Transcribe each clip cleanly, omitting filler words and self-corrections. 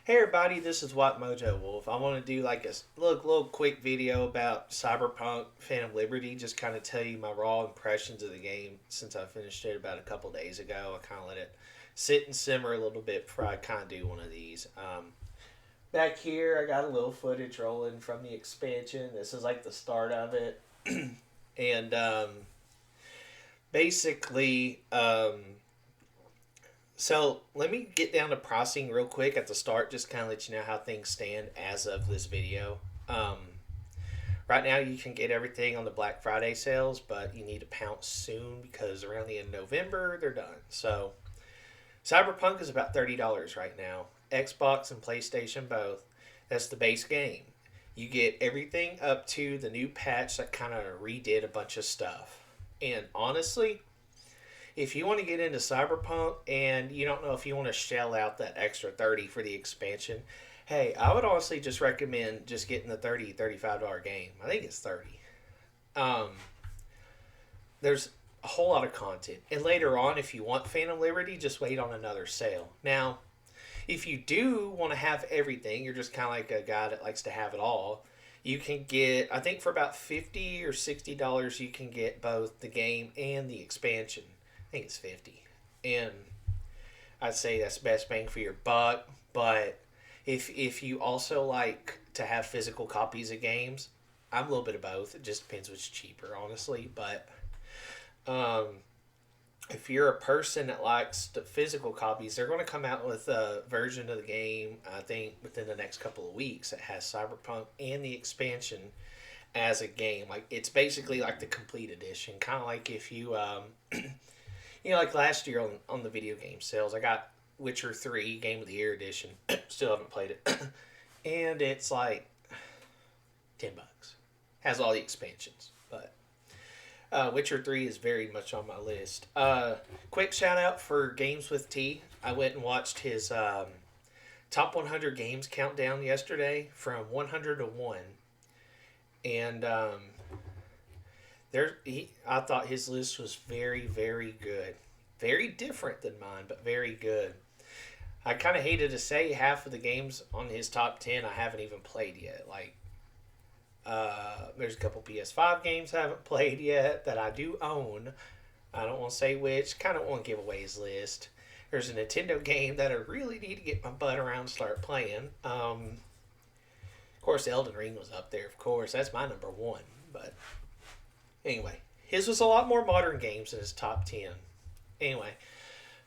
Hey everybody, this is White Mojo Wolf. I want to do like a little quick video about Cyberpunk Phantom Liberty. Just kind of tell you my raw impressions of the game since I finished it about a couple days ago. I kind of let it sit and simmer a little bit before I kind of do one of these. Back here, I got a little footage rolling from the expansion. This is like the start of it, and basically. So let me get down to pricing real quick at the start, just kind of let you know how things stand as of this video. Um, right now, you can get everything on the Black Friday sales, but you need to pounce soon because around the end of November, they're done. So Cyberpunk is about $30 right now. Xbox and PlayStation both. That's the base game. You get everything up to the new patch that kind of redid a bunch of stuff. And honestly, if you want to get into Cyberpunk and you don't know if you want to shell out that extra 30 for the expansion, hey, I would honestly just recommend just getting the $35 game. I think it's 30. Um, there's a whole lot of content. And later on, if you want Phantom Liberty, just wait on another sale. Now, if you do want to have everything, you're just kind of like a guy that likes to have it all. You can get, I think for about $50 or $60, you can get both the game and the expansion. I think it's 50, and I'd say that's best bang for your buck. But if you also like to have physical copies of games, I'm a little bit of both. It just depends which is cheaper, honestly. But um, if you're a person that likes the physical copies, they're going to come out with a version of the game. I think within the next couple of weeks that has Cyberpunk and the expansion as a game. Like it's basically like the complete edition, kind of like if you like last year on the video game sales, I got Witcher 3 Game of the Year edition. Still haven't played it. And it's like $10. Has all the expansions. But Witcher 3 is very much on my list. Quick shout out for Games with T. I went and watched his top 100 games countdown yesterday from 100 to 1. And I thought his list was very, very good. Very different than mine, but very good. I kind of hated to say half of the games on his top 10 I haven't even played yet. Like, there's a couple PS5 games I haven't played yet that I do own. I don't want to say which. Kind of want to give away his list. There's a Nintendo game that I really need to get my butt around and start playing. Of course, Elden Ring was up there. Of course, that's my number one. But anyway, his was a lot more modern games in his top 10. Anyway,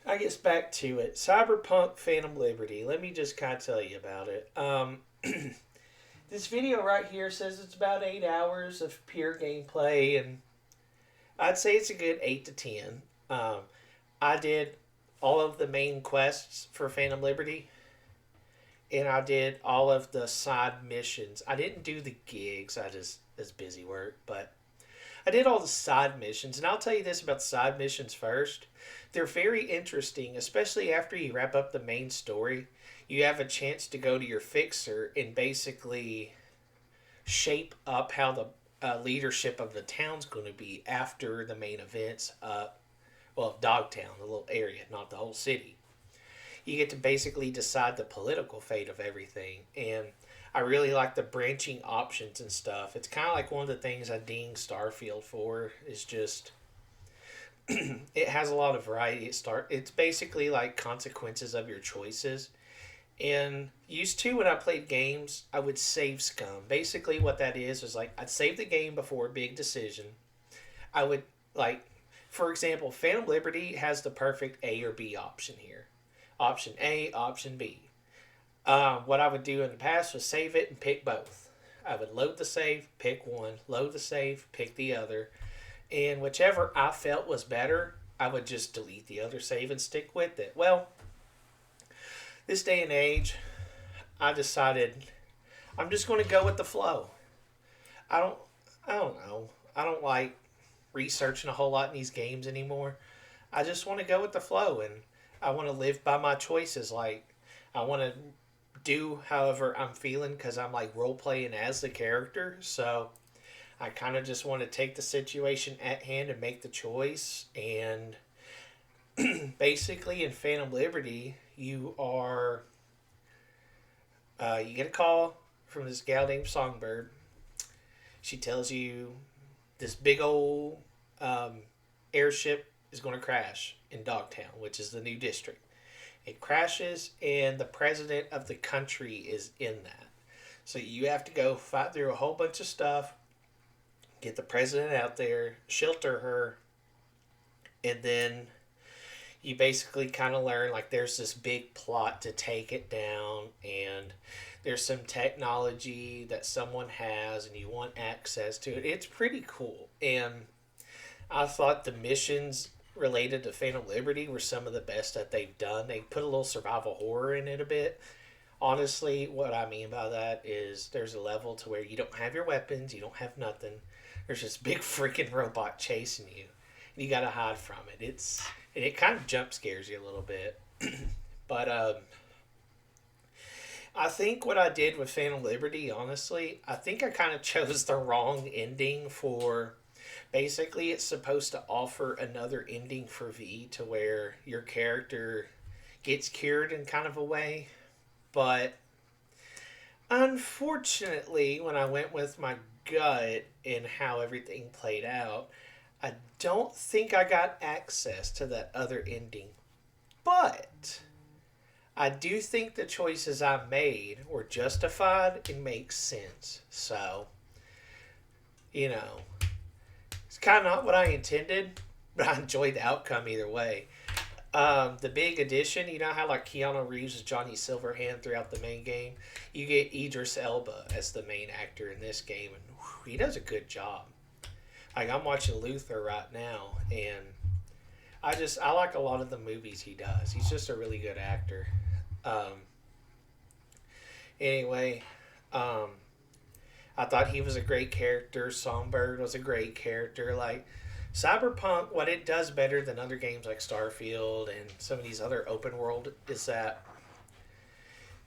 I guess back to it. Cyberpunk Phantom Liberty. Let me just kind of tell you about it. This video right here says it's about 8 hours of pure gameplay, and I'd say it's a good 8 to 10. I did all of the main quests for Phantom Liberty, and I did all of the side missions. I didn't do the gigs. I just it's busy work, but I did all the side missions, and I'll tell you this about the side missions first. They're very interesting, especially after you wrap up the main story. You have a chance to go to your fixer and basically shape up how the leadership of the town's going to be after the main events. Of Dogtown, the little area, not the whole city. You get to basically decide the political fate of everything, and I really like the branching options and stuff. It's kind of like one of the things I ding Starfield for is just it has a lot of variety. It's basically like consequences of your choices. And used to when I played games, I would save scum. Basically, what that is like I'd save the game before a big decision. I would like, for example, Phantom Liberty has the perfect A or B option here. Option A, option B. What I would do in the past was save it and pick both. I would load the save, pick one, load the save, pick the other, and whichever I felt was better, I would just delete the other save and stick with it. Well, this day and age, I decided I'm just going to go with the flow. I don't, I don't know. I don't like researching a whole lot in these games anymore. I just want to go with the flow, and I want to live by my choices. Like I want to do however I'm feeling because I'm like role playing as the character. So I kind of just want to take the situation at hand and make the choice. And basically, in Phantom Liberty, you are You get a call from this gal named Songbird. She tells you this big old um, airship is going to crash in Dogtown, which is the new district. It crashes, and the president of the country is in that. So you have to go fight through a whole bunch of stuff, get the president out there, shelter her, and then you basically kind of learn like there's this big plot to take it down, and there's some technology that someone has and you want access to it. It's pretty cool. And I thought the missions related to Phantom Liberty were some of the best that they've done. They put a little survival horror in it a bit. Honestly, what I mean by that is there's a level to where you don't have your weapons, you don't have nothing. There's this big freaking robot chasing you, and you gotta hide from it. It kind of jump scares you a little bit, but I think what I did with Phantom Liberty, honestly, I think I kind of chose the wrong ending for. Basically, it's supposed to offer another ending for V to where your character gets cured in kind of a way, but unfortunately, when I went with my gut and how everything played out, I don't think I got access to that other ending. But I do think the choices I made were justified and make sense. So, you know, it's kind of not what I intended, but I enjoyed the outcome either way. The big addition, you know how like Keanu Reeves is Johnny Silverhand throughout the main game? You get Idris Elba as the main actor in this game, and whew, he does a good job. Like I'm watching Luther right now, and I like a lot of the movies he does. He's just a really good actor. Um, anyway, um, I thought he was a great character. Songbird was a great character. Like Cyberpunk, what it does better than other games like Starfield and some of these other open world is that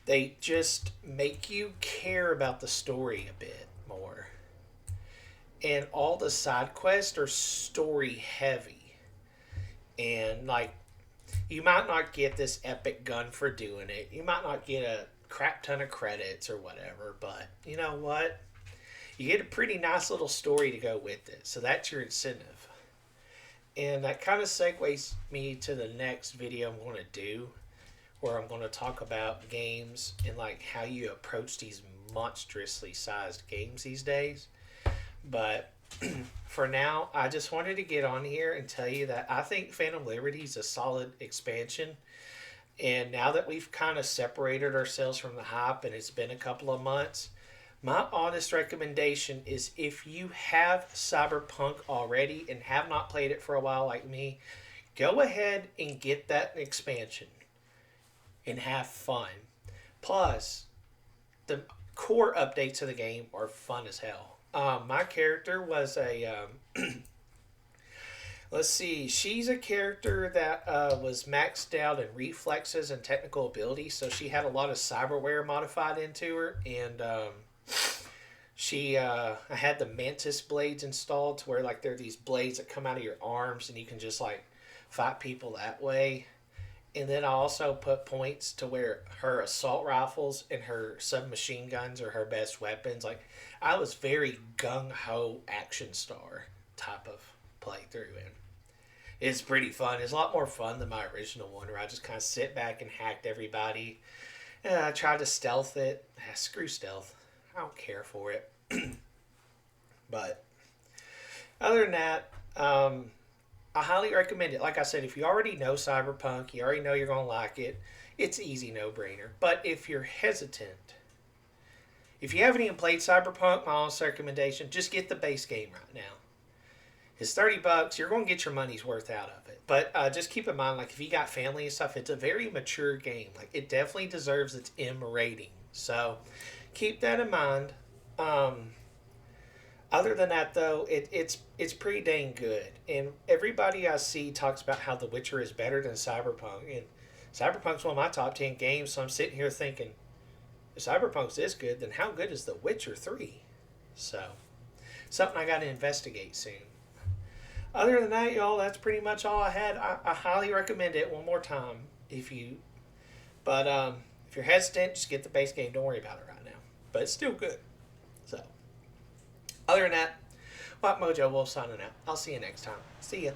they just make you care about the story a bit more. And all the side quests are story heavy. And like you might not get this epic gun for doing it. You might not get a crap ton of credits or whatever, but you know what? You get a pretty nice little story to go with it. So that's your incentive. And that kind of segues me to the next video I'm going to do, where I'm going to talk about games and like how you approach these monstrously sized games these days. But for now, I just wanted to get on here and tell you that I think Phantom Liberty is a solid expansion. And now that we've kind of separated ourselves from the hype and it's been a couple of months, my honest recommendation is if you have Cyberpunk already and have not played it for a while like me, go ahead and get that expansion and have fun. Plus, the core updates of the game are fun as hell. My character was let's see, she's a character that was maxed out in reflexes and technical ability, so she had a lot of cyberware modified into her, and I had the mantis blades installed to where like they're these blades that come out of your arms and you can just like fight people that way. And then I also put points to where her assault rifles and her submachine guns are her best weapons. Like I was very gung ho action star type of playthrough, and it's pretty fun. It's a lot more fun than my original one where I just kind of sit back and hacked everybody. And I tried to stealth it. Screw stealth. I don't care for it. But other than that, I highly recommend it. Like I said, if you already know Cyberpunk, you already know you're going to like it, it's easy no-brainer. But if you're hesitant, if you haven't even played Cyberpunk, my honest recommendation, just get the base game right now. It's $30. You're going to get your money's worth out of it. But just keep in mind, like if you got family and stuff, it's a very mature game. Like it definitely deserves its M rating. So keep that in mind. Other than that, though, it's pretty dang good. And everybody I see talks about how The Witcher is better than Cyberpunk. And Cyberpunk's one of my top 10 games, so I'm sitting here thinking, if Cyberpunk's this good, then how good is The Witcher 3? So, something I got to investigate soon. Other than that, y'all, that's pretty much all I had. I highly recommend it one more time if you. But If you're hesitant, just get the base game. Don't worry about it right now. But it's still good. So, other than that, White Mojo Wolf signing out. I'll see you next time. See ya.